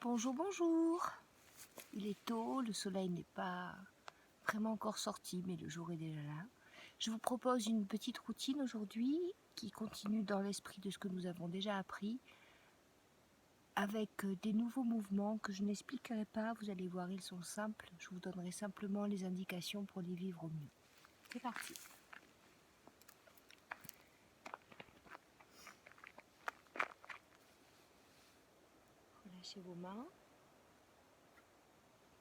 Bonjour, bonjour. Il est tôt, le soleil n'est pas vraiment encore sorti, mais le jour est déjà là. Je vous propose une petite routine aujourd'hui qui continue dans l'esprit de ce que nous avons déjà appris, avec des nouveaux mouvements que je n'expliquerai pas. Vous allez voir, ils sont simples. Je vous donnerai simplement les indications pour les vivre au mieux. C'est parti. Relâchez vos mains.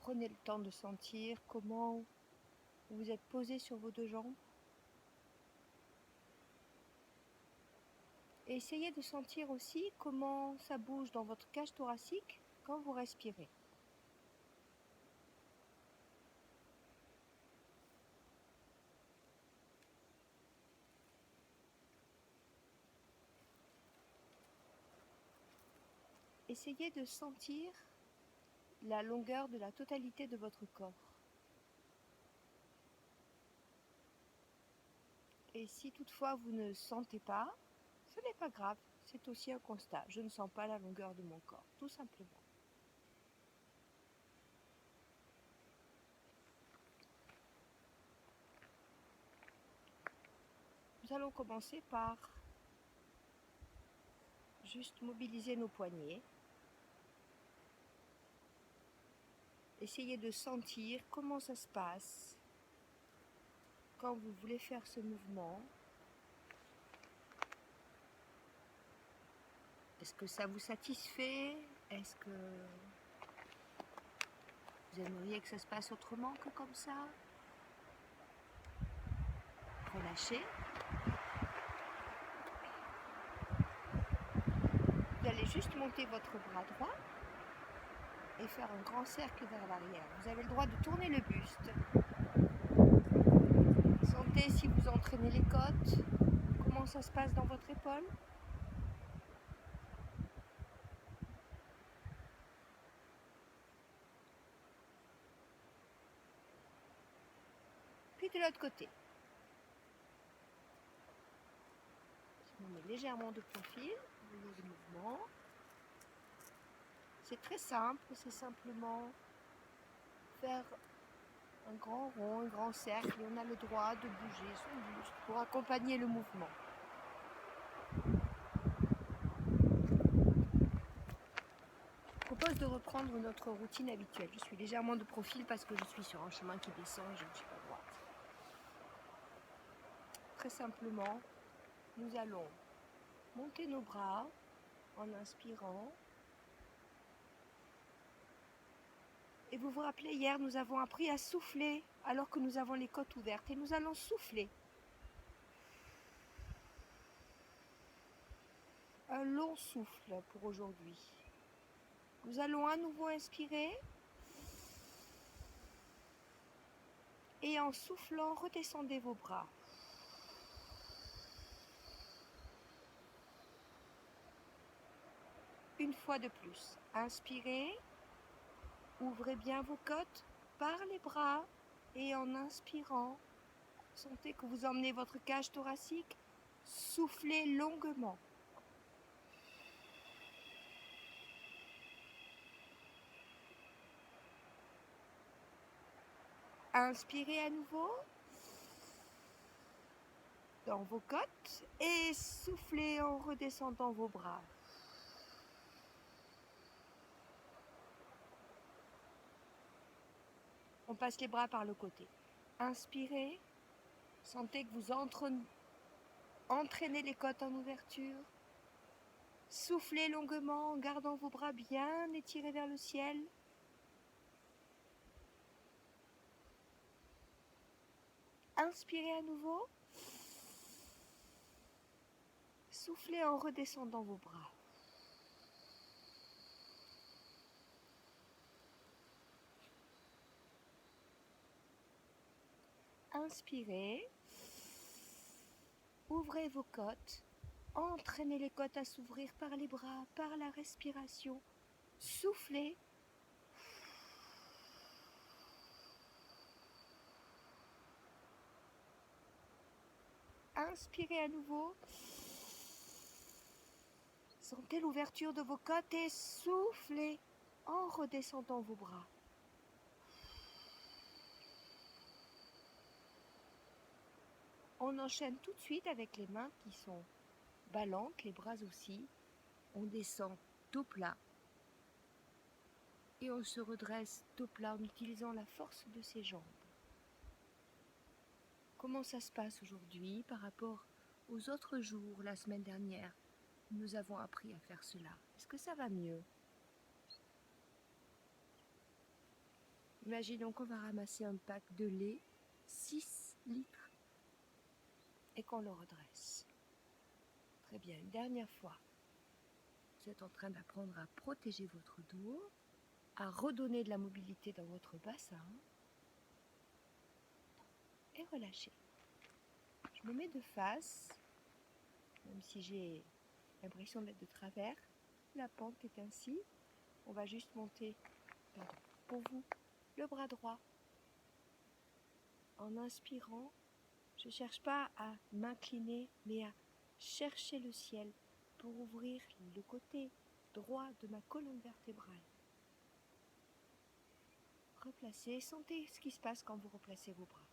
Prenez le temps de sentir comment vous êtes posé sur vos deux jambes. Et essayez de sentir aussi comment ça bouge dans votre cage thoracique quand vous respirez. Essayez de sentir la longueur de la totalité de votre corps. Et si toutefois vous ne sentez pas, ce n'est pas grave, c'est aussi un constat. Je ne sens pas la longueur de mon corps, tout simplement. Nous allons commencer par juste mobiliser nos poignets. Essayez de sentir comment ça se passe quand vous voulez faire ce mouvement. Est-ce que ça vous satisfait? Est-ce que vous aimeriez que ça se passe autrement que comme ça? Relâchez. Vous allez juste monter votre bras droit et faire un grand cercle vers l'arrière. Vous avez le droit de tourner le buste. Sentez si vous entraînez les côtes, comment ça se passe dans votre épaule. Puis de l'autre côté. Je me mets légèrement de profil, vous voyez le mouvement. C'est très simple, c'est simplement faire un grand rond, un grand cercle, et on a le droit de bouger son buste pour accompagner le mouvement. Je propose de reprendre notre routine habituelle. Je suis légèrement de profil parce que je suis sur un chemin qui descend et je ne suis pas droite. Très simplement, nous allons monter nos bras en inspirant. Et vous vous rappelez, hier, nous avons appris à souffler alors que nous avons les côtes ouvertes. Et nous allons souffler. Un long souffle pour aujourd'hui. Nous allons à nouveau inspirer. Et en soufflant, redescendez vos bras. Une fois de plus. Inspirez. Ouvrez bien vos côtes par les bras. Et en inspirant, sentez que vous emmenez votre cage thoracique. Soufflez longuement. Inspirez à nouveau dans vos côtes et soufflez en redescendant vos bras. On passe les bras par le côté. Inspirez, sentez que vous entraînez les côtes en ouverture. Soufflez longuement en gardant vos bras bien étirés vers le ciel. Inspirez à nouveau. Soufflez en redescendant vos bras. Inspirez. Ouvrez vos côtes. Entraînez les côtes à s'ouvrir par les bras, par la respiration. Soufflez. Inspirez à nouveau. Sentez l'ouverture de vos côtes et soufflez en redescendant vos bras. On enchaîne tout de suite avec les mains qui sont ballantes, les bras aussi. On descend dos plat et on se redresse dos plat en utilisant la force de ses jambes. Comment ça se passe aujourd'hui par rapport aux autres jours, la semaine dernière? Nous avons appris à faire cela. Est-ce que ça va mieux? Imaginons qu'on va ramasser un pack de lait, 6 litres, et qu'on le redresse. Très bien, une dernière fois. Vous êtes en train d'apprendre à protéger votre dos, à redonner de la mobilité dans votre bassin, et relâchez. Je me mets de face, même si j'ai l'impression d'être de travers. La pente est ainsi. On va juste monter, pour vous, le bras droit. En inspirant, je ne cherche pas à m'incliner, mais à chercher le ciel pour ouvrir le côté droit de ma colonne vertébrale. Replacez, sentez ce qui se passe quand vous replacez vos bras.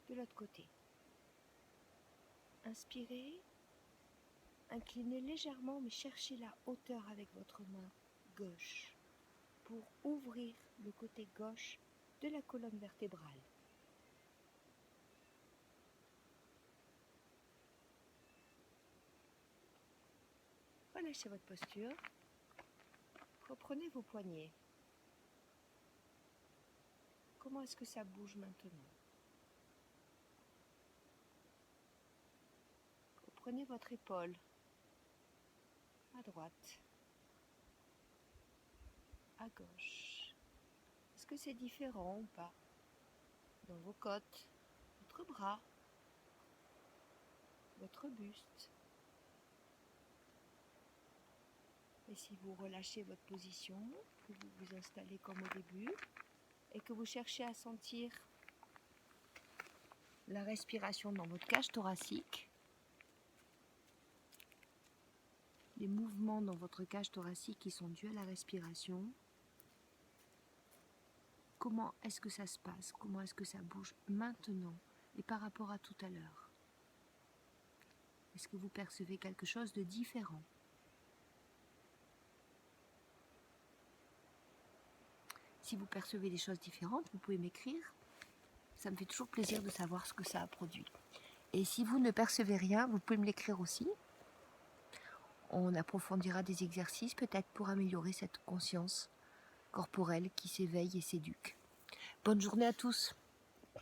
De l'autre côté. Inspirez, inclinez légèrement, mais cherchez la hauteur avec votre main gauche pour ouvrir le côté gauche de la colonne vertébrale. Relâchez votre posture. Reprenez vos poignets. Comment est-ce que ça bouge maintenant? Reprenez votre épaule à droite, à gauche. Est-ce que c'est différent ou pas? Dans vos côtes, votre bras, votre buste. Et si vous relâchez votre position, que vous vous installez comme au début, et que vous cherchez à sentir la respiration dans votre cage thoracique, les mouvements dans votre cage thoracique qui sont dus à la respiration, comment est-ce que ça se passe? Comment est-ce que ça bouge maintenant et par rapport à tout à l'heure? Est-ce que vous percevez quelque chose de différent? Si vous percevez des choses différentes, vous pouvez m'écrire. Ça me fait toujours plaisir de savoir ce que ça a produit. Et si vous ne percevez rien, vous pouvez me l'écrire aussi. On approfondira des exercices peut-être pour améliorer cette conscience corporelle qui s'éveille et s'éduque. Bonne journée à tous.